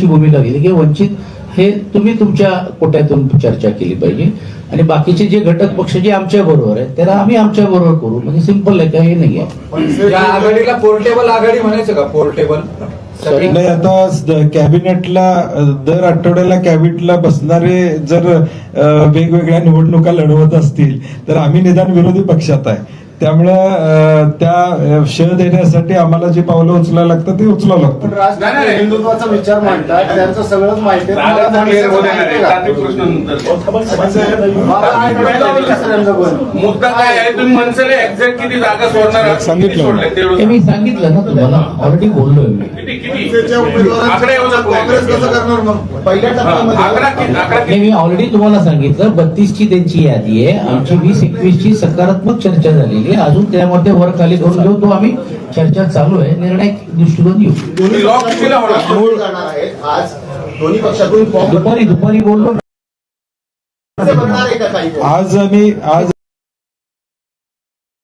भूमिका घेतली की वंचित हे तुम्ही तुमच्या कोट्यातून चर्चा केली पाहिजे आणि बाकीचे जे घटक पक्ष जे आमच्या बरोबर आहेत त्याला आम्ही आमच्या बरोबर करू. म्हणजे सिंपल आहे, काही नाही आहे. या आघाडीला पोर्टेबल आघाडी म्हणायचं का? पोर्टेबल नाही, आता कॅबिनेटला दर आठवड्याला कॅबिनेटला बसणारे जर वेगवेगळ्या निवडणुका लढवत असतील तर आम्ही निदान विरोधी पक्षात आहे. त्यामुळं त्या शह देण्यासाठी आम्हाला जी पावलं उचलायला लागतं ते उचलावं लागतं. हिंदुत्वाचा विचार मांडतात, त्यांचं सगळं माहिती मुद्दा काय आहे? तुम्ही मनसेला एक्झॅक्ट किती जागा सोडणार सांगितलं. मी सांगितलं ना तुम्हाला, ऑलरेडी बोललोय मी. नाही, मी ऑलरेडी तुम्हाला सांगितलं 32 ची त्यांची यादी आहे. आमची 20-21 ची सकारात्मक चर्चा झालेली आहे. अजून त्यामध्ये वर खाली करून घेऊ, तो आम्ही चर्चा चालू आहे, निर्णय दृष्टिकोन येऊ. दोन्ही पक्षातून दुपारी बोललो. आज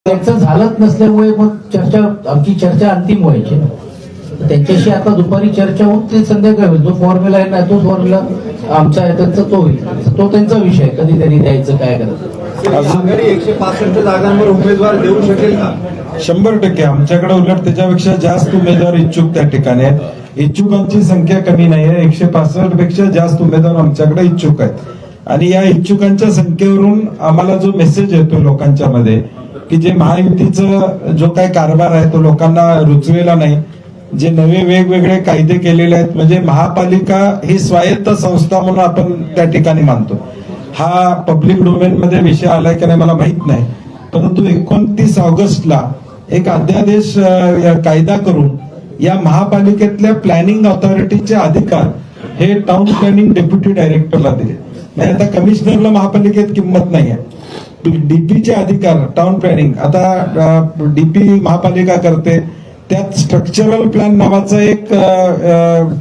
त्यांचं झालंच नसल्यामुळे मग आमची चर्चा अंतिम व्हायची. त्यांच्याशी आता दुपारी चर्चा होऊन ते संध्याकाळी होईल. जो फॉर्म्युला आहे ना, तो फॉर्म्युला आमचा आहे, त्यांचा तो होईल. तो त्यांचा विषय, कधी तरी द्यायचं, काय करायचं. आघाडी 165 जागांवर उमेदवार देऊ शकेल का? 100%. आमच्याकडे उलट त्याच्यापेक्षा जास्त उमेदवार इच्छुक त्या ठिकाणी आहेत. इच्छुकांची संख्या कमी नाही आहे. 165 पेक्षा जास्त उमेदवार आमच्याकडे इच्छुक आहेत. आणि या इच्छुकांच्या संख्येवरून आम्हाला जो मेसेज येतो लोकांच्या मध्ये की जे महायुतीचा जो काही कारभार आहे तो लोकांना रुचलेला नाही, जे नवे वेगवेगळे कायदे केलेले आहेत, म्हणजे महापालिका ही स्वायत्त संस्था म्हणून आपण त्या ठिकाणी मानतो. हा पब्लिक डोमेन मध्ये विषय आलाय का नाही मला माहित नाही, परंतु 29 ऑगस्टला एक अध्यादेश कायदा करून या महापालिकेतल्या प्लॅनिंग ऑथॉरिटीचे अधिकार हे टाउन प्लॅनिंग डेप्युटी डायरेक्टरला दिले. नाही, आता कमिशनरला महापालिकेत किंमत नाही आहे. डीपीचे अधिकार टाउन प्लॅनिंग आता डीपी महापालिका करते. त्यात स्ट्रक्चरल प्लॅन नावाचा एक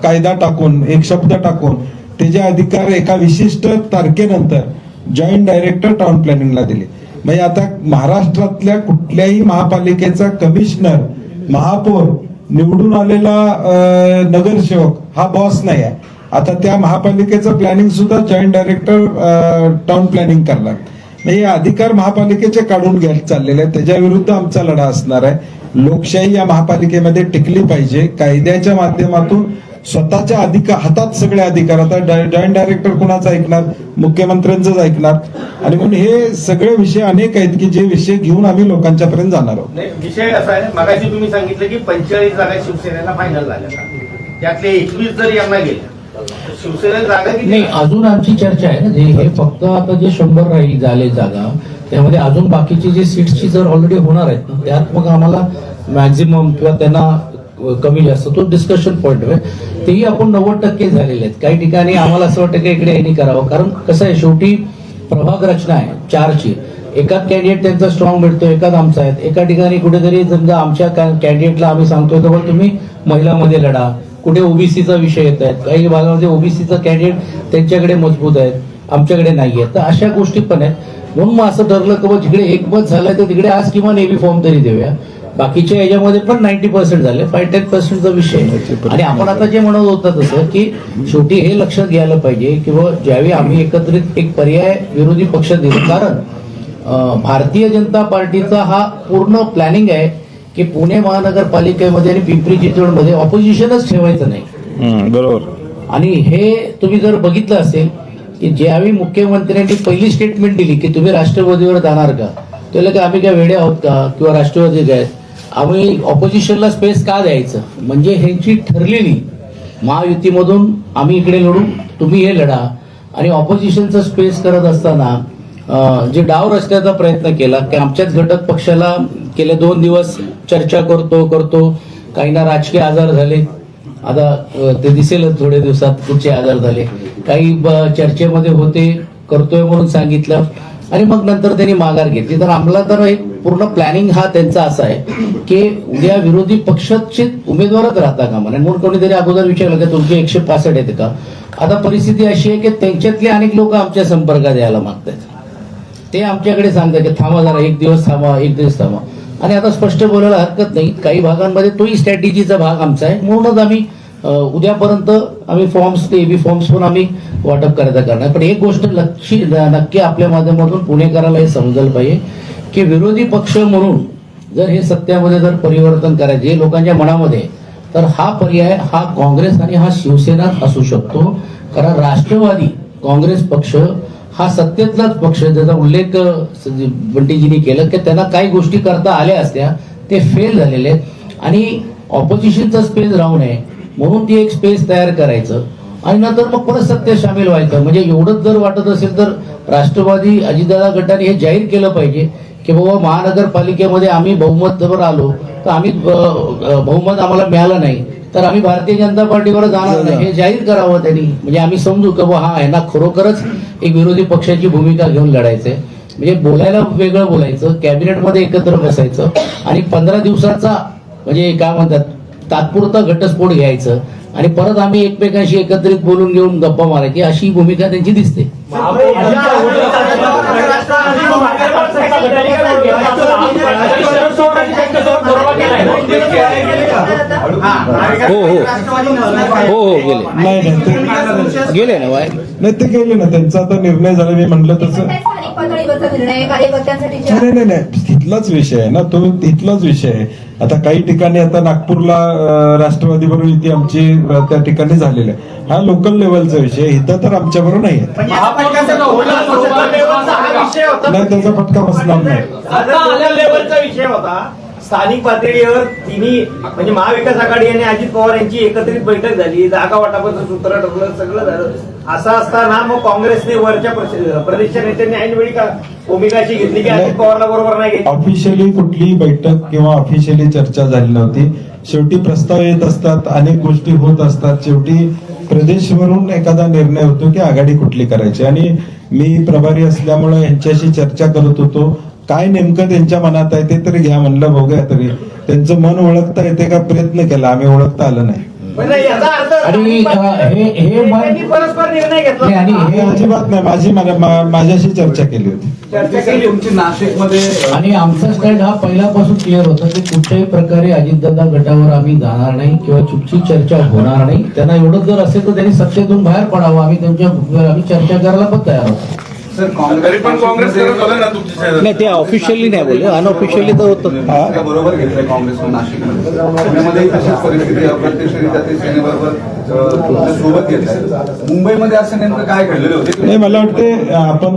कायदा टाकून, एक शब्द टाकून त्याचे अधिकार एका विशिष्ट तारखेनंतर जॉईंट डायरेक्टर टाउन प्लॅनिंगला दिले. म्हणजे आता महाराष्ट्रातल्या कुठल्याही महापालिकेचा कमिशनर, महापौर, निवडून आलेला नगरसेवक हा बॉस नाही आहे. आता त्या महापालिकेचं प्लॅनिंग सुद्धा जॉईंट डायरेक्टर टाउन प्लॅनिंग करणार. हे अधिकार महापालिकेचे काढून घ्यायला चाललेले आहेत. त्याच्या विरुद्ध आमचा लढा असणार आहे. लोकशाही या महापालिकेमध्ये टिकली पाहिजे. कायद्याच्या माध्यमातून स्वतःच्या हातात सगळे अधिकार. आता जॉईंट डायरेक्टर कुणाचं ऐकणार? मुख्यमंत्र्यांचंच ऐकणार. आणि म्हणून हे सगळे विषय अनेक आहेत की जे विषय घेऊन आम्ही लोकांच्या पर्यंत जाणार आहोत. विषय असा आहे, मगाशी तुम्ही सांगितलं की 45 जागा शिवसेनेला फायनल झाल्या, त्यातले 21 जर यांना गेले शिवसेनेला जागा नाही. अजून आमची चर्चा आहे ना, हे फक्त आता जे 100 राहील झाले जागा, त्यामध्ये अजून बाकीची जे सीट्सची जर ऑलरेडी होणार आहेत ना, त्यात मग आम्हाला मॅक्झिमम किंवा त्यांना कमी जास्त तो डिस्कशन पॉइंट आहे. तेही आपण 90% झालेले आहेत. काही ठिकाणी आम्हाला असं वाटतं की इकडे यांनी करावं, कारण कसं आहे, शेवटी प्रभाग रचना आहे 4ची. एकाच कॅन्डिडेट त्यांचा स्ट्रॉंग भेटतो, एकाच आमचा आहे. एका ठिकाणी कुठेतरी समजा आमच्या कॅन्डिडेटला आम्ही सांगतोय तर तुम्ही महिलामध्ये लढा, कुठे ओबीसीचा विषय येत आहेत. काही भागामध्ये ओबीसीचा कॅन्डिडेट त्यांच्याकडे मजबूत आहेत, आमच्याकडे नाही आहेत. तर अशा गोष्टी पण आहेत. म्हणून मग असं ठरलं की जिकडे एकमत झालंय तर तिकडे आज किमान एबी फॉर्म तरी देऊया. बाकीच्या याच्यामध्ये पण 90% झाले, 5-10%चा विषय. आणि आपण आता जे म्हणत होतं तसं की शेवटी हे लक्षात घ्यायला पाहिजे किंवा ज्यावेळी आम्ही एकत्रित एक पर्याय विरोधी पक्ष दिला, कारण भारतीय जनता पार्टीचा हा पूर्ण प्लॅनिंग आहे की पुणे महानगरपालिकेमध्ये आणि पिंपरी चिंचवडमध्ये ऑपोजिशनच ठेवायचं नाही. बरोबर. आणि हे तुम्ही जर बघितलं असेल की ज्यावेळी मुख्यमंत्र्यांनी पहिली स्टेटमेंट दिली की तुम्ही राष्ट्रवादीवर जाणार का, त्याला की आम्ही काय वेडे आहोत का किंवा राष्ट्रवादी काय, आम्ही ऑपोजिशनला स्पेस का द्यायचं. म्हणजे ह्यांची ठरलेली महायुतीमधून आम्ही इकडे लढू, तुम्ही हे लढा. आणि ऑपोजिशनचा स्पेस करत असताना जे डाव रचण्याचा प्रयत्न केला की आमच्याच घटक पक्षाला गेले 2 दिवस चर्चा करतो, काहींना राजकीय आजार झाले, आता ते दिसेलच थोड्या दिवसात कुठचे आजार झाले, काही चर्चेमध्ये होते, करतोय म्हणून सांगितलं आणि मग नंतर त्यांनी माघार घेतली. तर आम्हाला तर एक पूर्ण प्लॅनिंग हा त्यांचा असा आहे की उद्या विरोधी पक्षाचे उमेदवारच राहता का म्हणून कोणीतरी अगोदर विचारलं की तुमचे 165 आहेत का. आता परिस्थिती अशी आहे की त्यांच्यातले अनेक लोक आमच्या संपर्कात यायला मागतात. ते आमच्याकडे सांगतात की थांबा जरा, एक दिवस थांबा. आणि आता स्पष्ट बोलायला हरकत नाही, काही भागांमध्ये तोही स्ट्रॅटेजीचा भाग आमचा आहे. म्हणूनच आम्ही उद्यापर्यंत आम्ही फॉर्म्स ते एबी फॉर्म्स पण आम्ही वाटप करणार. पण एक गोष्ट नक्की आपल्या माध्यमातून पुणेकराला हे समजलं पाहिजे की विरोधी पक्ष म्हणून जर हे सत्यामध्ये जर परिवर्तन करायचे लोकांच्या मनामध्ये, तर हा पर्याय हा काँग्रेस आणि हा शिवसेनाच असू शकतो. कारण राष्ट्रवादी काँग्रेस पक्ष हा सत्तेतलाच पक्ष, ज्याचा उल्लेख बंटीजींनी केलं की त्यांना काही गोष्टी करता आल्या असत्या, ते फेल झालेले आहेत. आणि ऑपोजिशनचा स्पेस राहू नये म्हणून ती एक स्पेस तयार करायचं आणि नंतर मग परत सत्तेत सामील व्हायचं. म्हणजे एवढंच जर वाटत असेल तर राष्ट्रवादी अजितदादा गटाने हे जाहीर केलं पाहिजे की बाबा महानगरपालिकेमध्ये आम्ही बहुमतवर आलो तर आम्ही बहुमत आम्हाला मिळालं नाही तर आम्ही भारतीय जनता पार्टीवर जाणार नाही, हे जाहीर करावं त्यांनी. म्हणजे आम्ही समजू की बाबा हा यांना खरोखरच एक विरोधी पक्षाची भूमिका घेऊन लढायचंय. म्हणजे बोलायला वेगळं बोलायचं, कॅबिनेटमध्ये एकत्र बसायचं आणि 15 दिवसाचा म्हणजे काय म्हणतात तात्पुरता घटस्फोट घ्यायचं आणि परत आम्ही एकमेकांशी एकत्रित बोलून घेऊन गप्पा मारायची, अशी भूमिका त्यांची दिसते. गेले ना बाय नाही ते गेले ना, त्यांचा आता निर्णय झाला. मी म्हणलं तसं नाही तिथलाच विषय आहे ना, तो तिथलाच विषय आहे. आता काही ठिकाणी आता नागपूरला राष्ट्रवादी बरोबर युती आमची त्या ठिकाणी झालेली आहे. हा लोकल लेवलचा विषय, इथं तर आमच्या बरोबर नाही आहे. नाही त्याचा फटका बसणार नाही. लेवलचा विषय होता. स्थानिक पातळीवर तिन्ही म्हणजे महाविकास आघाडी आणि अजित पवार यांची एकत्रित बैठक झाली, जागा वाटापाचं सूत्र ठरलं, सगळं झालं. असं असताना मग काँग्रेसने वरच्या प्रदेशच्या नेत्यांनी ऐनवेळी का भूमिका अशी घेतली की अजित पवारला बरोबर नाही घेतली. ऑफिशियली कुठलीही बैठक किंवा ऑफिशियली चर्चा झाली नव्हती. शेवटी प्रस्ताव येत असतात, अनेक गोष्टी होत असतात. शेवटी प्रदेशवरून एखादा निर्णय होतो की आघाडी कुठली करायची आणि मी प्रभारी असल्यामुळे यांच्याशी चर्चा करत होतो. काय नेमकं त्यांच्या मनात आहे ते तरी घ्या म्हणलं, बघूया तरी त्यांचं मन ओळखता येते का प्रयत्न केला, आम्ही ओळखता आलं नाही. आणि हे परस्पर निर्णय घेतला आणि हे अजिबात नाही. माझ्याशी चर्चा केली होती तुमची नाशिकमध्ये आणि आमचा स्टँड हा पहिल्यापासून क्लिअर होता की कुठल्याही प्रकारे अजितदादा गटावर आम्ही जाणार नाही किंवा चुकीची चर्चा होणार नाही. त्यांना एवढंच जर असेल तर त्यांनी सत्तेतून बाहेर पडावं, आम्ही चर्चा करायला पण तयार होतो. सर तरी पण काँग्रेस करत होतं ना तुमच्या नाही ते ऑफिशियली नाही बोलले, अनऑफिशियली तर होतं. बरोबर घेतलंय काँग्रेसनं नाशिकमध्ये. पुण्यामध्ये तशीच परिस्थिती अप्रत्यक्षरित्या ते सेनेबरोबर सोबत घेतली. मुंबईमध्ये असं नेमकं काय घडलेलं होते? नाही मला वाटते आपण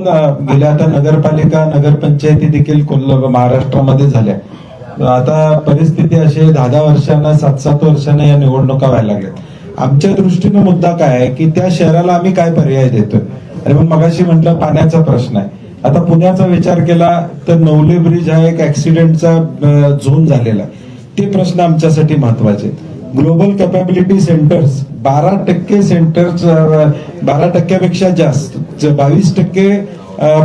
गेल्या आता नगरपालिका नगरपंचायती देखील महाराष्ट्रामध्ये झाल्या. आता परिस्थिती अशी 10-10 वर्षांना 7-7 वर्षांना या निवडणुका व्हायला लागल्या. आमच्या दृष्टीनं मुद्दा काय आहे की त्या शहराला आम्ही काय पर्याय देतोय. आणि मग मगाशी म्हटलं पाण्याचा प्रश्न आहे. आता पुण्याचा विचार केला तर नवले ब्रिज हा एक ऍक्सिडेंटचा झोन झालेला आहे. ते प्रश्न आमच्यासाठी महत्वाचे. ग्लोबल कॅपॅबिलिटी सेंटर्स 12% सेंटर्स 12%पेक्षा जास्त 22%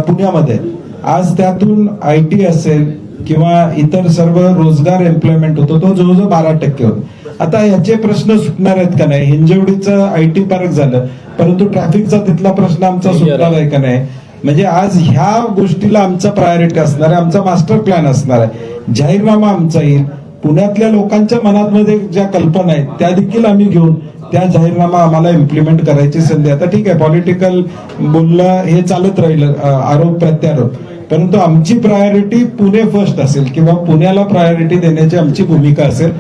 पुण्यामध्ये. आज त्यातून IT असेल किंवा इतर सर्व रोजगार एम्प्लॉयमेंट होतो तो जवळजवळ 12% होतो. आता याचे प्रश्न सुटणार आहेत का नाही. हिंजवडीचं IT पार्क झालं परंतु ट्रॅफिकचा तिथला प्रश्न आमचा सुटणार आहे का नाही. म्हणजे आज ह्या गोष्टीला आमचा प्रायोरिटी असणार आहे, आमचा मास्टर प्लॅन असणार आहे. जाहीरनामा आमचा येईल. पुण्यातल्या लोकांच्या मनामध्ये ज्या कल्पना आहेत त्या देखील आम्ही घेऊन त्या जाहीरनामा आम्हाला इम्प्लिमेंट करायची संधी. आता ठीक आहे पॉलिटिकल बोलणं हे चालत राहिलं, आरोप प्रत्यारोप, परंतु आमची प्रायोरिटी पुणे फर्स्ट असेल किंवा पुण्याला प्रायोरिटी देण्याची आमची भूमिका असेल.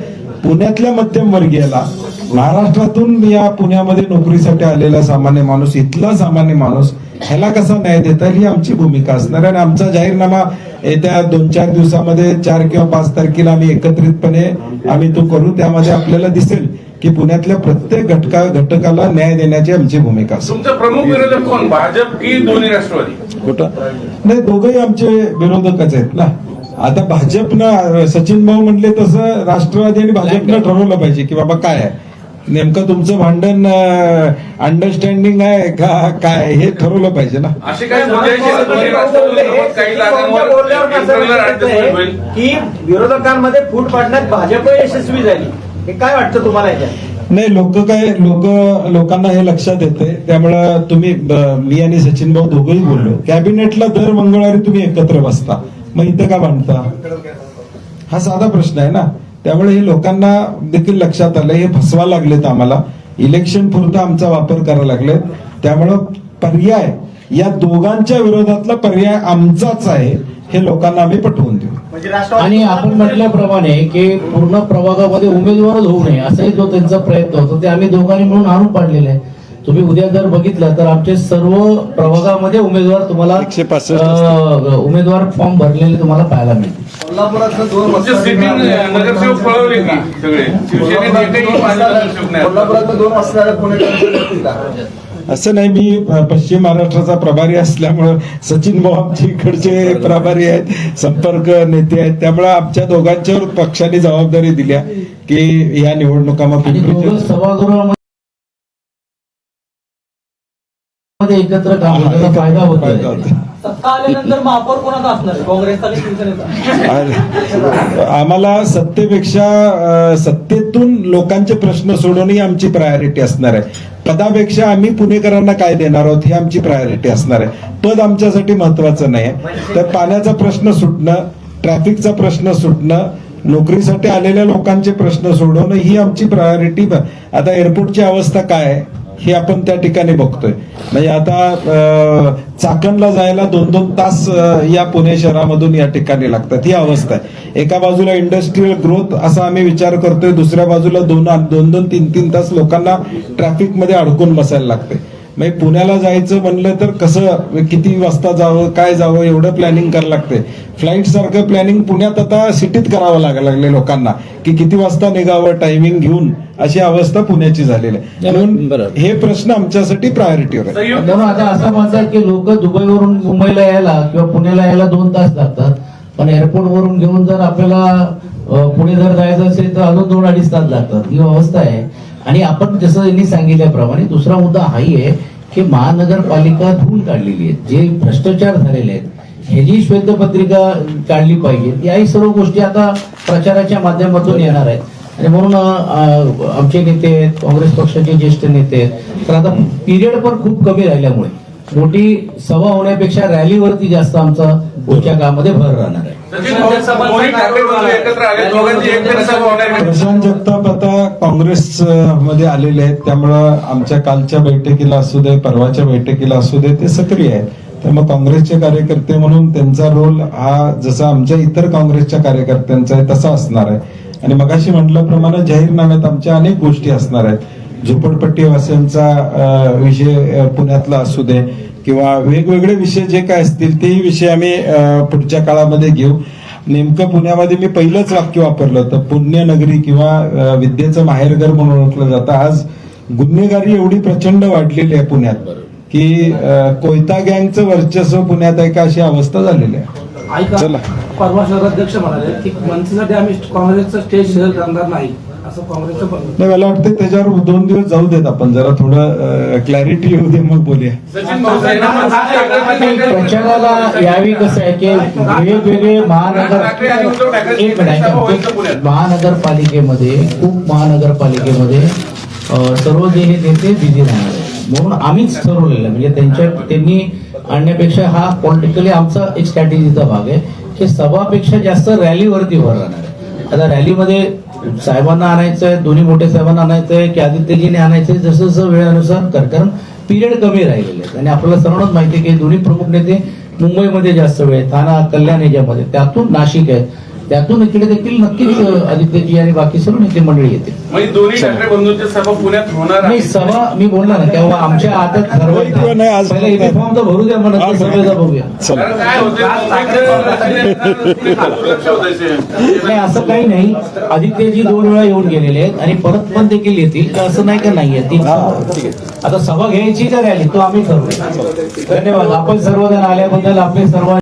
पुण्यातल्या मध्यमवर्गीयाला महाराष्ट्रातून या पुण्यामध्ये नोकरीसाठी आलेला सामान्य माणूस, इथला सामान्य माणूस ह्याला कसा न्याय देता येईल ही आमची भूमिका असणार. आणि आमचा जाहीरनामा येत्या 2-4 दिवसामध्ये 4 किंवा 5 तारखेला आम्ही एकत्रितपणे आम्ही तो करू. त्यामध्ये आपल्याला दिसेल की पुण्यातल्या प्रत्येक घटकाला न्याय देण्याची आमची भूमिका असेल. तुमचं प्रमुख विरोधक कोण, भाजप की दोन्ही राष्ट्रवादी? कुठं नाही, दोघंही आमचे विरोधकच आहेत ना. आता भाजपनं सचिन भाऊ म्हणले तसं राष्ट्रवादी आणि भाजपनं ठरवलं पाहिजे की बाबा काय आहे नेमकं तुमचं भांडण, अंडरस्टँडिंग आहे का काय हे ठरवलं पाहिजे ना. असे काही काही की विरोधकांमध्ये फूट पाडण्यात भाजप यशस्वी झाली, हे काय वाटतं तुम्हाला याच्यात? नाही लोकांना हे लक्षात येते. त्यामुळं तुम्ही मी आणि सचिन भाऊ दोघंही बोललो कॅबिनेटला दर मंगळवारी तुम्ही एकत्र बसता, मग इथं का भांडता. हा साधा प्रश्न आहे ना. त्यामुळे हे लोकांना देखील लक्षात आलं, हे फसवा लागलेत आम्हाला. इलेक्शन पुरता आमचा वापर करायला लागले. त्यामुळं पर्याय या दोघांच्या विरोधातला पर्याय आमचाच आहे हे लोकांना आम्ही पटवून देऊ. म्हणजे राष्ट्रवादी आणि आपण म्हटल्याप्रमाणे की पूर्ण प्रभागामध्ये उमेदवारच होऊ नये असाही जो त्यांचा प्रयत्न होता ते आम्ही दोघांनी म्हणून आणून पाडलेला आहे. तुम्ही उद्या जर बघितलं तर आमचे सर्व प्रभागामध्ये उमेदवार तुम्हाला 165 उमेदवार फॉर्म भरलेले तुम्हाला पाहायला मिळतील. कोल्हापुरातलं 2 तुमचे सिटिंग नगरसेवक पळवले की सगळे शिवसेनेत एकही माझे नगरसेवक नाही. कोल्हापुरातलं 2 असणाऱ्या पुणेकर असं नाही, मी पश्चिम महाराष्ट्राचा प्रभारी असल्यामुळं सचिन भाऊ आमच्या इकडचे प्रभारी आहेत, संपर्क नेते आहेत. त्यामुळे आमच्या दोघांच्यावर पक्षाने जबाबदारी दिल्या की या निवडणुका आणि दोघं सभागृहामध्ये एकत्र काम होण्याचा फायदा होतो. सत्ता आल्यानंतर महापौर कोणाचा असणार आहे, काँग्रेसचा की शिवसेनेचा? आम्हाला सत्तेपेक्षा सत्तेतून लोकांचे प्रश्न सोडवणं ही आमची प्रायोरिटी असणार आहे. पदापेक्षा आम्ही पुणेकरांना काय देणार आहोत ही आमची प्रायोरिटी असणार आहे. पद आमच्यासाठी महत्वाचं नाही. तर पाण्याचा प्रश्न सुटणं, ट्रॅफिकचा प्रश्न सुटणं, नोकरीसाठी आलेल्या लोकांचे प्रश्न सोडवणं ही आमची प्रायोरिटी. आता एअरपोर्टची अवस्था काय आहे हे आपण त्या ठिकाणी बघतोय. म्हणजे आता चाकणला जायला 2-2 तास या पुणे शहरामधून या ठिकाणी लागतात, ही अवस्था आहे. एका बाजूला इंडस्ट्रीयल ग्रोथ असा आम्ही विचार करतोय, दुसऱ्या बाजूला 2-2, 3-3 तास लोकांना ट्रॅफिक मध्ये अडकून बसायला लागते. म्हणजे पुण्याला जायचं म्हणलं तर कसं, किती वाजता जावं, काय जावं, एवढं प्लॅनिंग करायला लागते. फ्लाईट सारखं प्लॅनिंग पुण्यात आता सिटीत करावं लागले लोकांना, की किती वाजता निघावं टायमिंग घेऊन, अशी अवस्था पुण्याची झालेली आहे. म्हणून हे प्रश्न आमच्यासाठी प्रायोरिटीवर आहे. म्हणून आता असं म्हणतात की लोक दुबईवरून मुंबईला यायला किंवा पुण्याला यायला 2 तास लागतात, पण एअरपोर्ट वरून घेऊन जर आपल्याला पुणे जर जायचं असेल तर अजून 2-2.5 तास लागतात, ही अवस्था आहे. आणि आपण जसं यांनी सांगितल्याप्रमाणे दुसरा मुद्दा हाही आहे की महानगरपालिका धुवून काढलेली आहे, जे भ्रष्टाचार झालेले आहेत ह्याची श्वेतपत्रिका काढली पाहिजे. याही सर्व गोष्टी आता प्रचाराच्या माध्यमातून येणार आहेत. आणि म्हणून आमचे नेते आहेत, काँग्रेस पक्षाचे ज्येष्ठ नेते आहेत, तर आता पिरियड पण खूप कमी राहिल्यामुळे मोठी सभा होण्यापेक्षा रॅलीवरती जास्त आमचा पुढच्या काळामध्ये भर राहणार आहे. सचिन भाऊ, मोहित ठाकरे बंधू एकत्र आले, दोघांची एकतरी सभा होणार आहे. प्रशांत जगताप आता काँग्रेस मध्ये आलेले आहेत. त्यामुळं आमच्या कालच्या बैठकीला असू दे, परवाच्या बैठकीला असू दे, ते सक्रिय आहेत. त्यामुळे काँग्रेसचे कार्यकर्ते म्हणून त्यांचा रोल हा जसा आमच्या इतर काँग्रेसच्या कार्यकर्त्यांचा आहे तसा असणार आहे. आणि मगाशी म्हटल्याप्रमाणे जाहीरनाम्यात आमच्या अनेक गोष्टी असणार आहेत. झोपडपट्टीवासियांचा विषय पुण्यातला असू दे किंवा वेगवेगळे विषय जे काय असतील तेही विषय आम्ही पुढच्या काळामध्ये घेऊ. नेमकं पुण्यामध्ये मी पहिलंच वाक्य वापरलं होतं, पुण्यनगरी किंवा विद्येचं माहेरघर म्हणून ओळखलं जातं. आज गुन्हेगारी एवढी प्रचंड वाढलेली आहे पुण्यात की कोयता गँगचं वर्चस्व पुण्यात आहे का अशी अवस्था झालेली आहे. ऐका, चला. परवा शहराध्यक्ष म्हणाले की मनसेसाठी आम्ही काँग्रेसचं स्टेज शेअर करणार नाही, असं काँग्रेसचं नाही, मला वाटतं त्याच्यावर 2 दिवस जाऊ देत आपण, जरा थोडं क्लॅरिटी येऊ दे मग बोलूया. सचिन भाऊ, सेना प्रचाराला यावी कसं आहे की वेगवेगळे महानगरपालिकेमध्ये महानगरपालिकेमध्ये सर्व जे हे नेते बिझी राहणार आहे. म्हणून आम्हीच ठरवलेलं म्हणजे त्यांनी आणण्यापेक्षा हा पॉलिटिकली आमचा एक स्ट्रॅटेजीचा भाग आहे की सभापेक्षा जास्त रॅलीवरती भर राहणार आहे. आता रॅलीमध्ये साहेबांना आणायचं आहे, दोन्ही मोठे साहेबांना आणायचं आहे की आदित्यजीने आणायचं आहे, जसं जसं वेळानुसार कारण पिरियड कमी राहिलेले आहेत. आणि आपल्याला सर्वांनाच माहिती आहे की दोन्ही प्रमुख नेते मुंबईमध्ये जास्त वेळ, ठाणा, कल्याण याच्यामध्ये, त्यातून नाशिक आहे, त्यातून इकडे देखील नक्कीच आदित्यजी आणि बाकी सर्व नेते मंडळी येतील. म्हणजे दोन्ही ठाकरे बंधूंची सभा पुण्यात होणार नाही, आहे. सभा मी बोलला ना तेव्हा आमच्या हातात ठरवायचं नाही, आज पहिला युनिफॉर्म तर भरू द्या, मग नंतर सभेचा बघूया. कारण काय होते, लक्ष होतायचे. नाही, असं काही नाही. आदित्यजी 2 वेळा येऊन गेलेले आहेत आणि परत पण देखील येतील का असं नाही का नाहीये. आता सभा घ्यायची का रॅली तो आम्ही ठरवू. धन्यवाद. आपण सर्वजण आल्याबद्दल आपले सर्व